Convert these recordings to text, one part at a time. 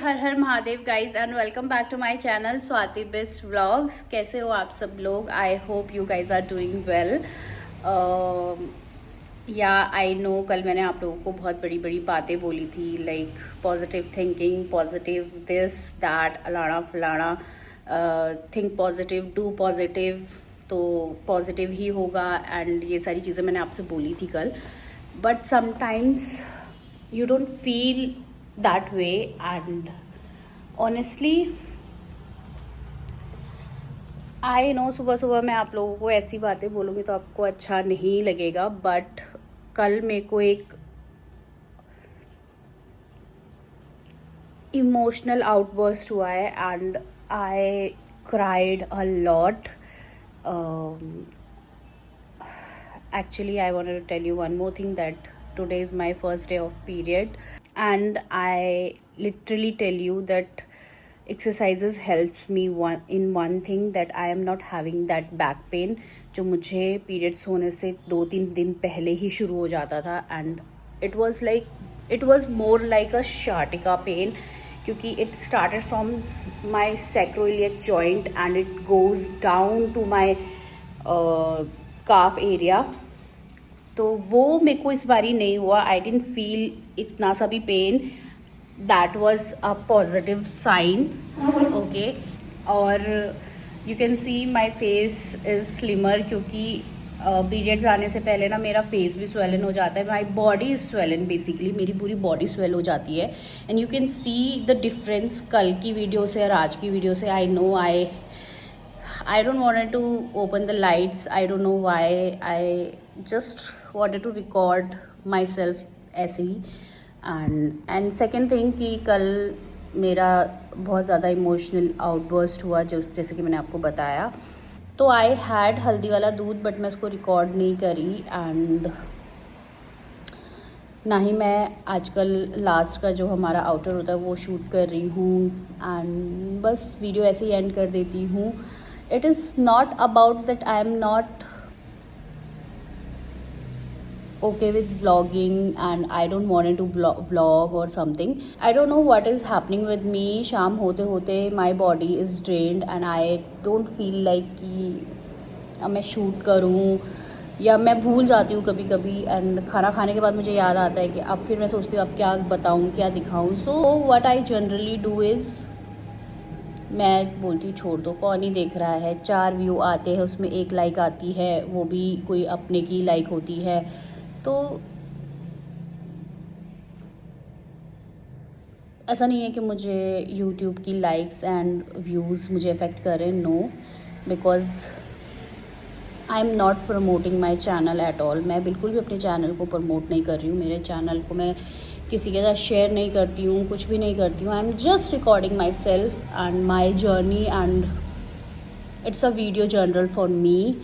हर हर Mahadev guys and welcome back to my channel Swati best vlogs. कैसे हो आप सब लोग? I hope you guys are doing well. या आई नो कल मैंने आप लोगों को बहुत बड़ी बड़ी बातें बोली थी, like positive thinking, positive this that अलाना फलाना, थिंक पॉजिटिव, डू पॉजिटिव, तो पॉजिटिव ही होगा एंड ये सारी चीज़ें मैंने आपसे बोली थी कल। But sometimes you don't feel that way and honestly I know सुबह सुबह मैं आप लोगों को ऐसी बातें बोलूँगी तो आपको अच्छा नहीं लगेगा, बट कल मेरे को एक इमोशनल आउटबर्स्ट हुआ है and I cried a lot. Actually I wanted to tell you one more thing, that today is my first day of period and I literally tell you that exercises helps me in one thing, that I am not having that back pain जो मुझे periods होने से 2-3 दिन पहले ही शुरू हो जाता था and it was more like a sciatica pain क्योंकि it started from my sacroiliac joint and it goes down to my calf area. तो वो मेरे को इस बारी नहीं हुआ. आई डिडंट फील इतना सा भी pain. That was a positive sign. Okay, और you can see my face is slimmer क्योंकि पीरियड्स आने से पहले ना मेरा फेस भी स्वेलन हो जाता है. My body is swollen, basically मेरी पूरी बॉडी स्वेल हो जाती है and you can see the difference कल की वीडियो से और आज की वीडियो से. I know I don't want to open the lights. I don't know why. I just wanted to record myself ऐसे ही. And second thing कि कल मेरा बहुत ज़्यादा इमोशनल आउटबर्स्ट हुआ, जो जैसे कि मैंने आपको बताया. तो आई हैड हल्दी वाला दूध बट मैं उसको रिकॉर्ड नहीं करी एंड ना ही मैं आजकल लास्ट का जो हमारा आउटर होता है वो शूट कर रही हूँ एंड बस वीडियो ऐसे ही एंड कर देती हूँ. It is not about that I am not okay with vlogging and I don't want to vlog or something. I don't know what is happening with me. शाम होते होते my body is drained and I don't feel like कि अब मैं shoot करूँ, या मैं भूल जाती हूँ कभी कभी एंड खाना खाने के बाद मुझे याद आता है कि अब फिर मैं सोचती हूँ अब क्या बताऊँ, क्या दिखाऊँ. So what I generally do is मैं बोलती हूँ छोड़ दो, कौन ही देख रहा है. 4 व्यू आते हैं, उसमें 1 लाइक आती है, वो भी कोई अपने की लाइक होती है. तो ऐसा नहीं है कि मुझे YouTube की लाइक्स एंड व्यूज़ मुझे अफेक्ट करें. No, because I am not promoting my channel at all. मैं बिल्कुल भी अपने चैनल को प्रमोट नहीं कर रही हूँ. मेरे चैनल को मैं किसी के साथ शेयर नहीं करती हूँ, कुछ भी नहीं करती हूँ. I am just recording myself and my journey and it's a video journal for me.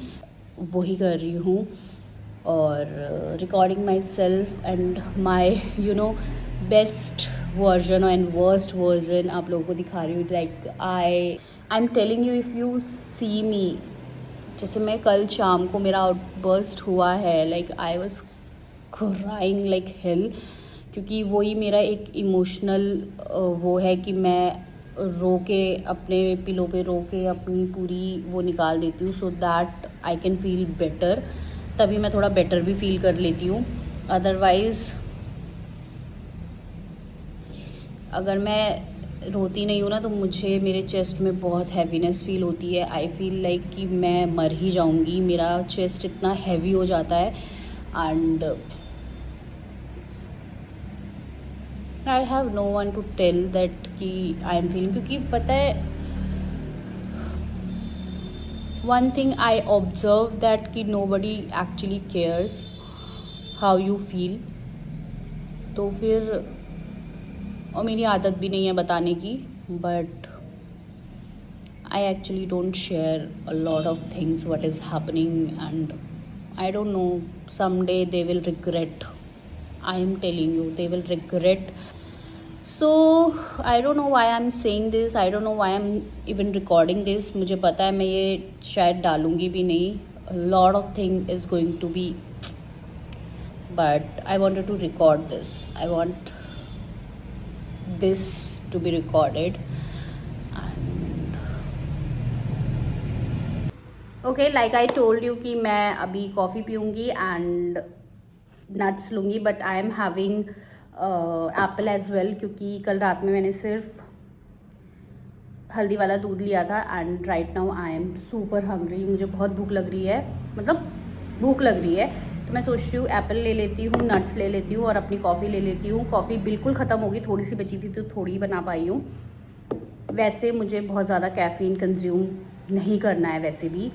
वही कर रही हूँ और recording myself and my best version and worst version आप लोगों को दिखा रही हूँ. Like I am telling you, if you see me, जैसे मैं कल शाम को मेरा आउटबर्स्ट हुआ है, like I was crying like hell, क्योंकि वही मेरा एक इमोशनल वो है कि मैं रो के अपने पिलो पे रो के अपनी पूरी वो निकाल देती हूँ so that I can feel better. तभी मैं थोड़ा बेटर भी फील कर लेती हूँ. अदरवाइज़ अगर मैं रोती नहीं हूँ ना तो मुझे मेरे चेस्ट में बहुत हैवीनेस फील होती है. आई फील लाइक कि मैं मर ही जाऊँगी. मेरा चेस्ट इतना हैवी हो जाता है and I have no one to tell that कि आई एम फीलिंग. क्योंकि पता है one thing I observe that कि nobody actually cares how you feel. तो फिर और मेरी आदत भी नहीं है बताने की, but I actually don't share a lot of things what is happening and I don't know, someday they will regret. I am telling you, they will regret. So I don't know why I'm saying this. I don't know why I'm even recording this. मुझे पता है मैं ये शायद डालूँगी भी नहीं. A lot of thing is going to be, but I wanted to record this. I want this to be recorded. Okay, like I told you कि मैं अभी कॉफ़ी पीऊँगी एंड नट्स लूँगी, but I am having apple as well, क्योंकि कल रात में मैंने सिर्फ हल्दी वाला दूध लिया था and right now I am super hungry. मुझे बहुत भूख लग रही है, मतलब भूख लग रही है, तो मैं सोच रही हूँ एप्पल ले लेती हूँ, नट्स ले लेती हूँ और अपनी कॉफ़ी ले लेती हूँ. कॉफ़ी बिल्कुल ख़त्म होगी, थोड़ी सी बची थी तो थोड़ी ही बना पाई हूँ. वैसे मुझे बहुत ज़्यादा कैफ़ीन कंज्यूम नहीं करना है, वैसे भी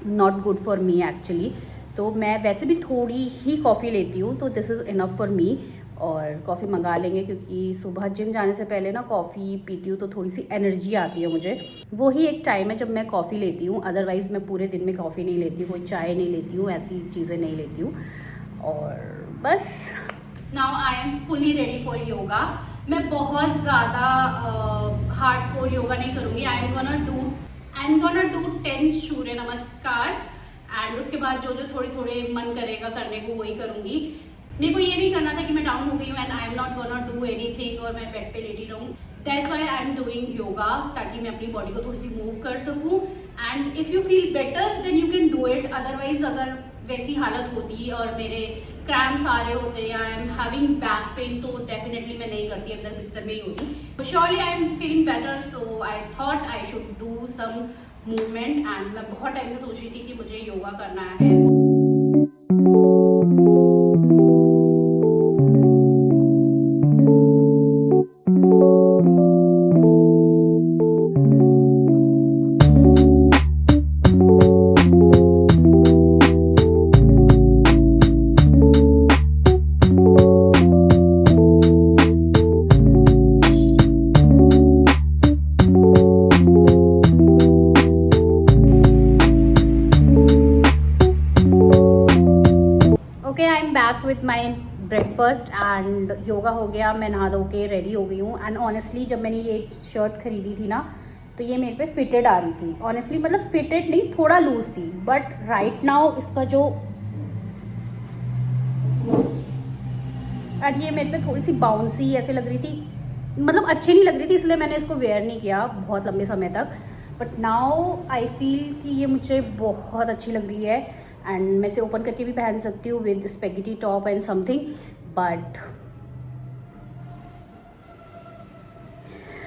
not good for me actually. तो मैं वैसे भी थोड़ी ही कॉफ़ी लेती हूँ, तो this is enough for me. और कॉफ़ी मंगा लेंगे, क्योंकि सुबह जिम जाने से पहले ना कॉफ़ी पीती हूँ तो थोड़ी सी एनर्जी आती है मुझे. वो ही एक टाइम है जब मैं कॉफ़ी लेती हूँ, अदरवाइज़ मैं पूरे दिन में कॉफ़ी नहीं लेती हूँ, कोई चाय नहीं लेती हूँ, ऐसी चीज़ें नहीं लेती हूँ. और बस now I am fully ready for yoga. मैं बहुत ज़्यादा हार्डकोर योगा नहीं करूँगी. आई एम गोना डू 10 सूर्य नमस्कार एंड उसके बाद जो जो थोड़े थोड़े मन करेगा करने को वही करूँगी. मेरे को ये नहीं करना था कि मैं डाउन हो गई हूँ and I am not gonna do anything और मैं बेड पे लेटी रहूँ. That's why I am doing yoga, ताकि मैं अपनी बॉडी को थोड़ी सी मूव कर सकूँ. And if you feel better than you can do it. Otherwise अगर वैसी हालत होती और मेरे क्रैम्प्स आ रहे होते या I am having back pain, तो डेफिनेटली मैं नहीं करती, अंदर बिस्तर में ही होती. तो surely I am feeling better, so I thought I should do some movement. And मैं बहुत टाइम से सोच रही थी कि मुझे योगा करना है. With my breakfast and yoga हो गया. मैं नहा धो के रेडी हो गई हूँ. एंड ऑनेस्टली जब मैंने ये शर्ट खरीदी थी ना, तो ये मेरे पे फिटेड आ रही थी. ऑनेस्टली मतलब फिटेड नहीं, थोड़ा लूज थी, बट राइट नाउ इसका जो एंड ये मेरे पे थोड़ी सी बाउंसी ऐसे लग रही थी, मतलब अच्छी नहीं लग रही थी, इसलिए मैंने इसको वेयर नहीं किया बहुत लंबे समय तक. बट नाउ आई फील कि ये मुझे बहुत अच्छी लग रही है एंड मैं इसे ओपन करके भी पहन सकती हूँ with spaghetti top and something. But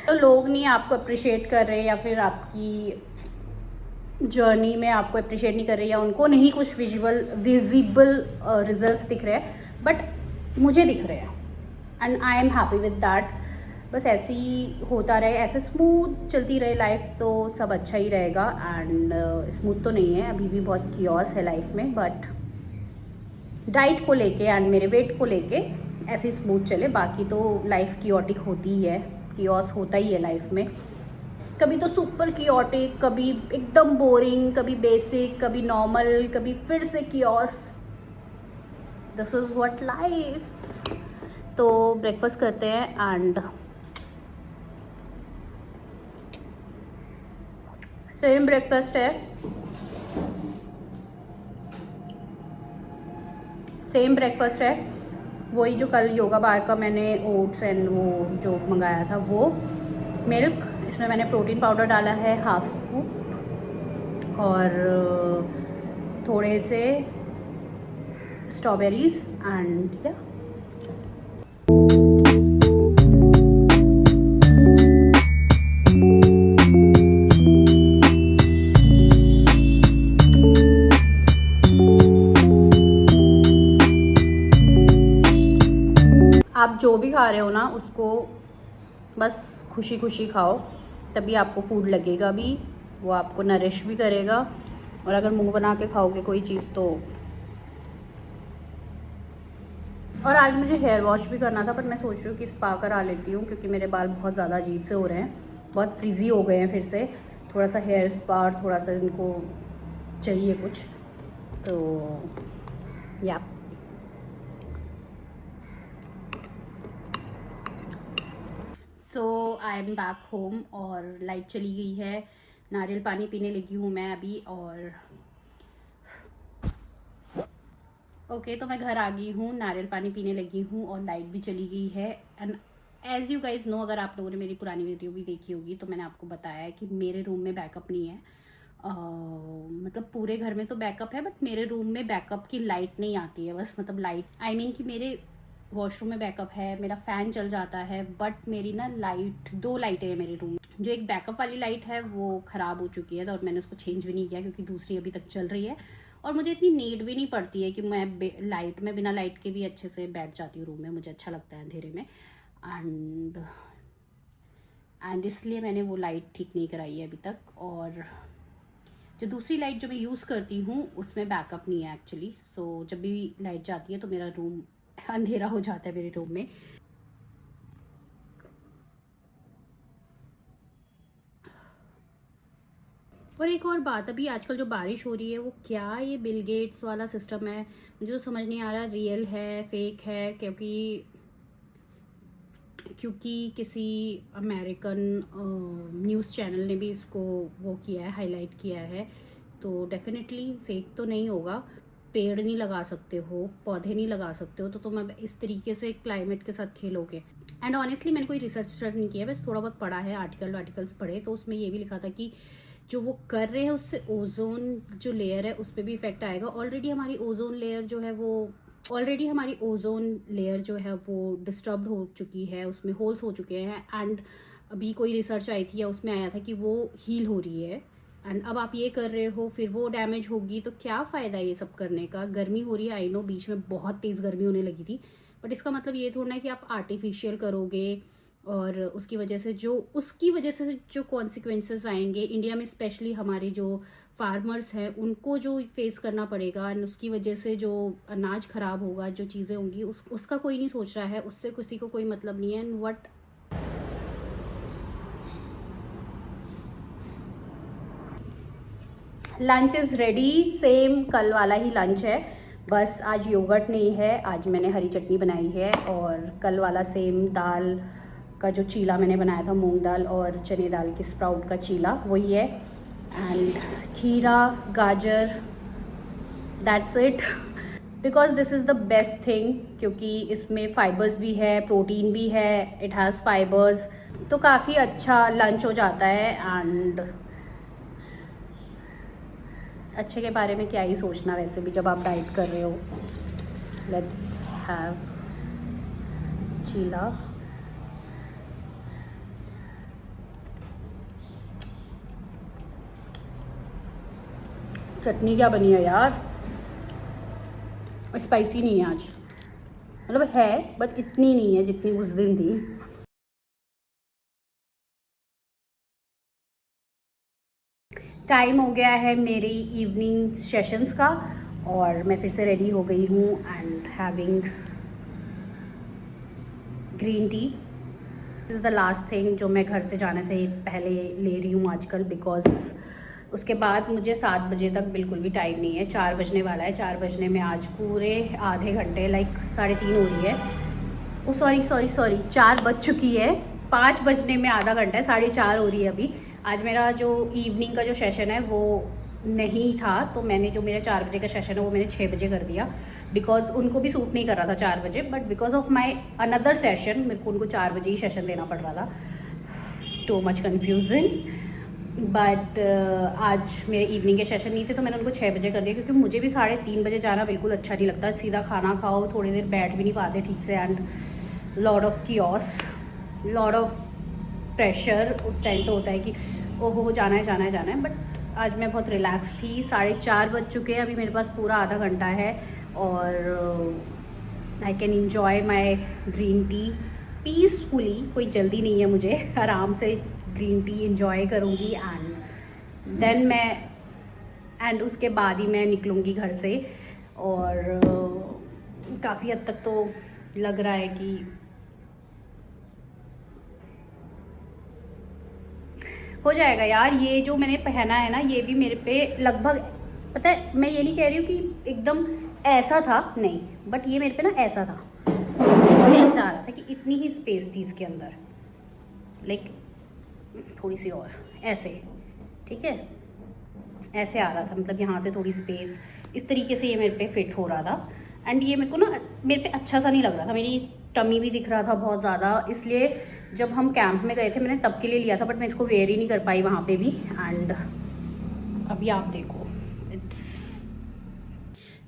तो लोग नहीं आपको अप्रिशिएट कर रहे, या फिर आपकी जर्नी में आपको अप्रिशिएट नहीं कर रहे, या उनको नहीं कुछ विजिबल रिजल्ट्स दिख रहे हैं, बट मुझे दिख रहे हैं and I am happy with that. बस ऐसे ही होता रहे, ऐसे स्मूथ चलती रहे लाइफ, तो सब अच्छा ही रहेगा. एंड स्मूथ तो नहीं है, अभी भी बहुत कियोस है लाइफ में, बट डाइट को लेके एंड मेरे वेट को लेके ऐसे ही स्मूथ चले. बाकी तो लाइफ कियोटिक होती ही है, कियोस होता ही है लाइफ में. कभी तो सुपर कियोटिक, कभी एकदम बोरिंग, कभी बेसिक, कभी नॉर्मल, कभी फिर से chaos. This is what life. तो ब्रेकफास्ट करते हैं एंड सेम ब्रेकफास्ट है, सेम ब्रेकफास्ट है, वही जो कल योगा बार का मैंने ओट्स एंड वो जो मंगाया था, वो मिल्क. इसमें मैंने प्रोटीन पाउडर डाला है हाफ स्कूप और थोड़े से स्ट्रॉबेरीज एंड या आप जो भी खा रहे हो ना, उसको बस खुशी खुशी खाओ, तभी आपको फूड लगेगा भी, वो आपको नरिश भी करेगा. और अगर मुंह बना के खाओगे कोई चीज़ तो. और आज मुझे हेयर वॉश भी करना था, पर मैं सोच रही हूँ कि स्पा करा लेती हूँ, क्योंकि मेरे बाल बहुत ज़्यादा अजीब से हो रहे हैं, बहुत फ्रीजी हो गए हैं फिर से. थोड़ा सा हेयर स्पा और थोड़ा सा इनको चाहिए कुछ, तो या सो आई एम बैक होम और लाइट चली गई है. नारियल पानी पीने लगी हूँ मैं अभी. और ओके, तो मैं घर आ गई हूँ, नारियल पानी पीने लगी हूँ और लाइट भी चली गई है. And as you guys know, अगर आप लोगों ने मेरी पुरानी वीडियो भी देखी होगी तो मैंने आपको बताया है कि मेरे रूम में बैकअप नहीं है। मतलब पूरे घर में तो बैकअप है, बट मेरे रूम में बैकअप की लाइट नहीं आती है। बस मतलब लाइट आई मीन कि मेरे वॉशरूम में बैकअप है, मेरा फैन चल जाता है, बट मेरी ना लाइट, 2 लाइटें हैं मेरे रूम में। जो एक बैकअप वाली लाइट है वो ख़राब हो चुकी है, तो और मैंने उसको चेंज भी नहीं किया क्योंकि दूसरी अभी तक चल रही है और मुझे इतनी नीड भी नहीं पड़ती है कि मैं लाइट में, बिना लाइट के भी अच्छे से बैठ जाती हूँ रूम में। मुझे अच्छा लगता है अंधेरे में। एंड इसलिए मैंने वो लाइट ठीक नहीं कराई है अभी तक। और जो दूसरी लाइट जो मैं यूज़ करती हूँ उसमें बैकअप नहीं है एक्चुअली। सो जब भी लाइट जाती है तो मेरा रूम अंधेरा हो जाता है मेरे रूम में। और एक और बात, अभी आजकल जो बारिश हो रही है वो क्या ये बिल गेट्स वाला सिस्टम है, मुझे तो समझ नहीं आ रहा रियल है फेक है। क्योंकि किसी अमेरिकन न्यूज़ चैनल ने भी इसको वो किया है, हाईलाइट किया है, तो डेफिनेटली फेक तो नहीं होगा। पेड़ नहीं लगा सकते हो, पौधे नहीं लगा सकते हो, तो तुम अब इस तरीके से क्लाइमेट के साथ खेलोगे। एंड ऑनेस्टली मैंने कोई रिसर्च नहीं किया, बस थोड़ा बहुत पढ़ा है, आर्टिकल्स पढ़े, तो उसमें ये भी लिखा था कि जो वो कर रहे हैं उससे ओजोन जो लेयर है उस पर भी इफेक्ट आएगा। ऑलरेडी हमारी ओजोन लेयर जो है वो डिस्टर्ब हो चुकी है, उसमें होल्स हो चुके हैं। एंड अभी कोई रिसर्च आई थी या उसमें आया था कि वो हील हो रही है। एंड अब आप ये कर रहे हो, फिर वो डैमेज होगी, तो क्या फ़ायदा ये सब करने का। गर्मी हो रही है, आई नो बीच में बहुत तेज़ गर्मी होने लगी थी, बट इसका मतलब ये थोड़ा ना कि आप आर्टिफिशियल करोगे और उसकी वजह से जो कॉन्सिक्वेंसेस आएंगे इंडिया में, स्पेशली हमारे जो फार्मर्स हैं उनको जो फेस करना पड़ेगा, एंड उसकी वजह से जो अनाज खराब होगा, जो चीज़ें होंगी, उसका कोई नहीं सोच रहा है, उससे किसी को कोई मतलब नहीं है। And what lunch is ready, same कल वाला ही लंच है, बस आज योगर्ट नहीं है, आज मैंने हरी चटनी बनाई है। और कल वाला सेम दाल का जो चीला मैंने बनाया था, मूंग दाल और चने दाल की स्प्राउट का चीला, वही है। एंड खीरा, गाजर, that's it, because this is the best thing, क्योंकि इसमें फाइबर्स भी है, प्रोटीन भी है, इट हैज़ फाइबर्स, तो काफ़ी अच्छा लंच हो जाता है। एंड अच्छे के बारे में क्या ही सोचना, वैसे भी जब आप डाइट कर रहे हो। लेट्स हैव चीला। चटनी क्या बनी है यार, स्पाइसी नहीं है आज, मतलब है बट इतनी नहीं है जितनी उस दिन थी। टाइम हो गया है मेरी इवनिंग सेशंस का और मैं फिर से रेडी हो गई हूँ and having green tea. This is the last thing जो मैं घर से जाने से पहले ले रही हूँ आजकल, बिकॉज उसके बाद मुझे 7 बजे तक बिल्कुल भी टाइम नहीं है। 4 बजने वाला है, 4 बजने में आज पूरे आधे घंटे, लाइक 3:30 हो रही है। ओ सॉरी 4 बज चुकी है, 5 बजने में आधा घंटा है, 4:30 हो रही है अभी। आज मेरा जो इवनिंग का जो सेशन है वो नहीं था, तो मैंने जो मेरा 4 बजे का सेशन है वो मैंने 6 बजे कर दिया, बिकॉज उनको भी सूट नहीं कर रहा था 4 बजे, but because of my another session मेरे को उनको 4 बजे ही सेशन देना पड़ रहा था। टू मच कन्फ्यूजिंग, बट आज मेरे इवनिंग के सेशन नहीं थे तो मैंने उनको 6 बजे कर दिया, क्योंकि मुझे भी 3:30 बजे जाना बिल्कुल अच्छा नहीं लगता। सीधा खाना खाओ, थोड़ी देर बैठ भी नहीं पाते ठीक से, and lot of chaos, lot of pressure उस टाइम पे होता है कि ओहो जाना है। बट आज मैं बहुत रिलैक्स थी। 4:30 बज चुके हैं, अभी मेरे पास पूरा आधा घंटा है और I can enjoy my green tea peacefully. कोई जल्दी नहीं है मुझे, आराम से ग्रीन टी इंजॉय करूँगी एंड उसके बाद ही मैं निकलूँगी घर से। और काफ़ी हद तक तो लग रहा है कि हो जाएगा यार। ये जो मैंने पहना है ना, ये भी मेरे पे लगभग, पता है, मैं ये नहीं कह रही हूँ कि एकदम ऐसा था, नहीं, बट ये मेरे पे ना ऐसा था, ऐसा आ रहा था कि इतनी ही स्पेस थी इसके अंदर, लाइक थोड़ी सी और ऐसे, ठीक है, ऐसे आ रहा था, मतलब यहाँ से थोड़ी स्पेस, इस तरीके से ये मेरे पे फिट हो रहा था। एंड ये मेरे को ना, मेरे पे अच्छा सा नहीं लग रहा था, मेरी टमी भी दिख रहा था बहुत ज़्यादा, इसलिए जब हम कैंप में गए थे मैंने तब के लिए लिया था, बट मैं इसको वेयर ही नहीं कर पाई वहाँ पे भी। एंड अभी आप देखो,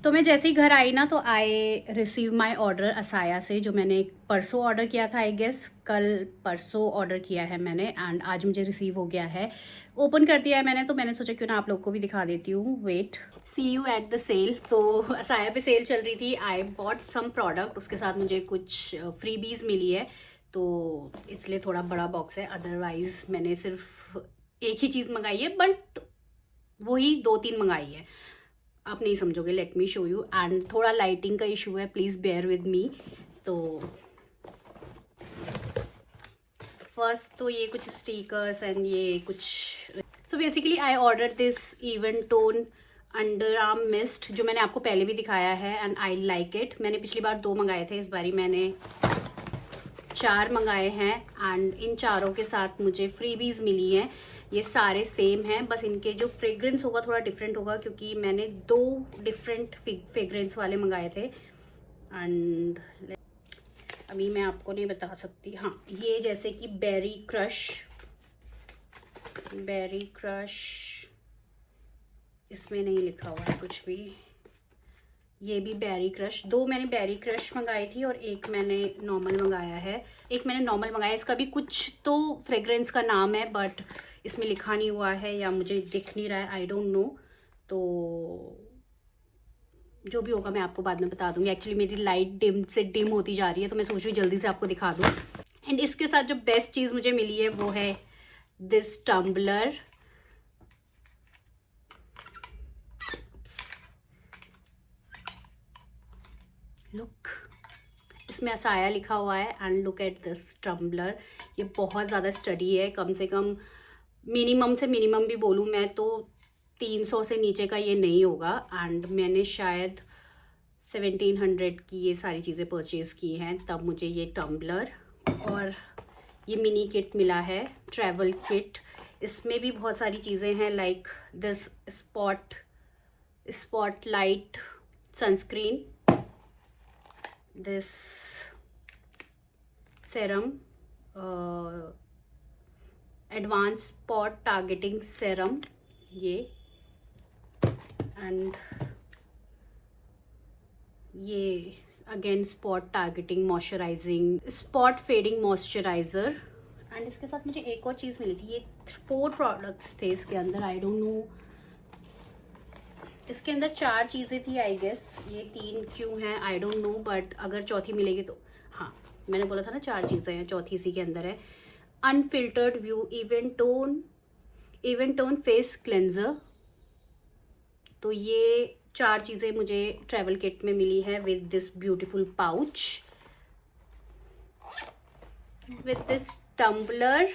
तो मैं जैसे ही घर आई ना, तो आई रिसीव माई ऑर्डर असाया से, जो मैंने परसों ऑर्डर किया था, आई गेस कल परसों ऑर्डर किया है मैंने, एंड आज मुझे रिसीव हो गया है, ओपन कर दिया है मैंने। तो मैंने सोचा क्यों ना आप लोग को भी दिखा देती हूँ। Wait, see you at the sale. तो असाया पे सेल चल रही थी, आई बॉट सम प्रोडक्ट, उसके साथ मुझे कुछ फ्रीबीज मिली है, तो इसलिए थोड़ा बड़ा बॉक्स है। अदरवाइज मैंने सिर्फ एक ही चीज़ मंगाई है, बट वही 2-3 मंगाई है, आप नहीं समझोगे। Let me show you. And थोड़ा लाइटिंग का इशू है, प्लीज़ बेयर विद मी। तो फर्स्ट तो ये कुछ स्टिकर्स एंड ये कुछ, so basically I order this even tone under arm mist, जो मैंने आपको पहले भी दिखाया है, एंड आई लाइक इट। मैंने पिछली बार 2 मंगाए थे, इस बारी मैंने 4 मंगाए हैं, एंड इन चारों के साथ मुझे फ्रीबीज मिली हैं। ये सारे सेम हैं, बस इनके जो फ्रेग्रेंस होगा थोड़ा डिफरेंट होगा, क्योंकि मैंने 2 डिफरेंट फ्रेग्रेंस वाले मंगाए थे। एंड अभी मैं आपको नहीं बता सकती। हाँ, ये जैसे कि बेरी क्रश, इसमें नहीं लिखा हुआ है कुछ भी। ये भी बेरी क्रश, 2 मैंने बेरी क्रश मंगाई थी और एक मैंने नॉर्मल मंगाया है। एक मैंने नॉर्मल मंगाया, इसका भी कुछ तो फ्रेग्रेंस का नाम है, बट इसमें लिखा नहीं हुआ है या मुझे दिख नहीं रहा है, आई डोंट नो। तो जो भी होगा मैं आपको बाद में बता दूंगी। एक्चुअली मेरी लाइट डिम से डिम होती जा रही है, तो मैं सोच रही हूँ जल्दी से आपको दिखा दूँ। एंड इसके साथ जो बेस्ट चीज़ मुझे मिली है वो है दिस टम्बलर। लुक, इसमें असाया लिखा हुआ है, and look at this tumbler. ये बहुत ज़्यादा स्टडी है, कम से कम मिनिमम से मिनिमम भी बोलूँ मैं तो 300 से नीचे का ये नहीं होगा। एंड मैंने शायद 1700 की ये सारी चीज़ें परचेज़ की हैं, तब मुझे ये टम्बलर और ये मिनी किट मिला है, ट्रैवल किट। इसमें भी बहुत सारी चीज़ें हैं, like this spotlight sunscreen, this serum, advance spot targeting serum ये, एंड ये again spot targeting moisturising spot fading moisturiser. And इसके साथ मुझे एक और चीज़ मिली थी, ये 4 प्रोडक्ट्स थे इसके अंदर, आई डोंट नो, इसके अंदर 4 चीज़ें थी आई गेस, ये 3 क्यों हैं आई डोंट नो, बट अगर चौथी मिलेगी तो, हाँ मैंने बोला था ना 4 चीज़ें हैं, चौथी इसी के अंदर है। Unfiltered view even tone face cleanser. तो ये 4 चीज़ें मुझे ट्रैवल किट में मिली है, with this beautiful pouch, with this tumbler.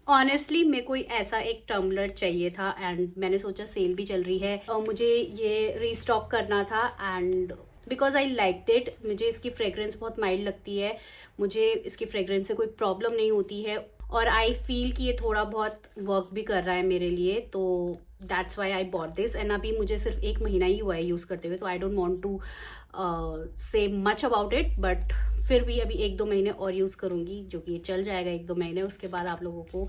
Honestly मेरे को ऐसा एक टम्बलर चाहिए था, एंड मैंने सोचा सेल भी चल रही है और मुझे ये रीस्टॉक करना था, and because I liked it. मुझे इसकी फ्रेग्रेंस बहुत माइल्ड लगती है, मुझे इसकी फ्रेग्रेंस से कोई प्रॉब्लम नहीं होती है, और आई फील कि ये थोड़ा बहुत वर्क भी कर रहा है मेरे लिए, तो that's why I bought this. And अभी मुझे सिर्फ 1 महीना ही हुआ है यूज़ करते हुए, तो आई डोंट वॉन्ट टू से मच अबाउट इट, बट फिर भी अभी 1-2 महीने और यूज़ करूँगी, जो कि ये चल जाएगा 1-2 महीने, उसके बाद आप लोगों को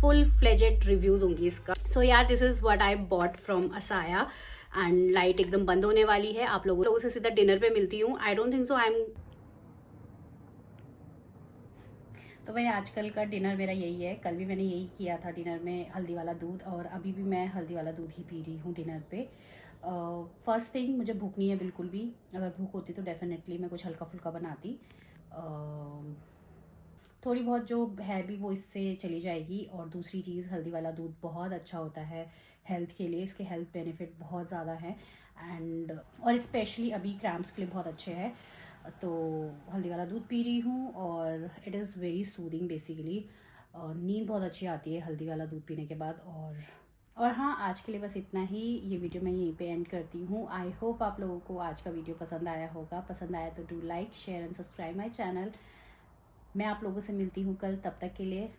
फुल फ्लेजेड रिव्यू दूंगी इसका। सो यार, this is what I bought from असाया। एंड लाइट एकदम बंद होने वाली है, आप लोगों से सीधा डिनर पे मिलती हूँ। I don't think so I am. तो भाई आजकल का डिनर मेरा यही है, कल भी मैंने यही किया था डिनर में, हल्दी वाला दूध, और अभी भी मैं हल्दी वाला दूध ही पी रही हूँ डिनर पे। फर्स्ट थिंग, मुझे भूख नहीं है बिल्कुल भी, अगर भूख होती तो डेफिनेटली मैं कुछ हल्का फुल्का बनाती, थोड़ी बहुत जो है भी वो इससे चली जाएगी। और दूसरी चीज़, हल्दी वाला दूध बहुत अच्छा होता है हेल्थ के लिए, इसके हेल्थ बेनिफिट बहुत ज़्यादा हैं, एंड और स्पेशली अभी क्रैम्प्स के लिए बहुत अच्छे हैं। तो हल्दी वाला दूध पी रही हूँ, और it is very soothing basically, नींद बहुत अच्छी आती है हल्दी वाला दूध पीने के बाद। और हाँ, आज के लिए बस इतना ही, ये वीडियो मैं यहीं पे एंड करती हूँ। आई होप आप लोगों को आज का वीडियो पसंद आया होगा, पसंद आया तो do like, share and subscribe my channel. मैं आप लोगों से मिलती हूँ कल, तब तक के लिए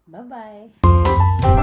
बाय बाय।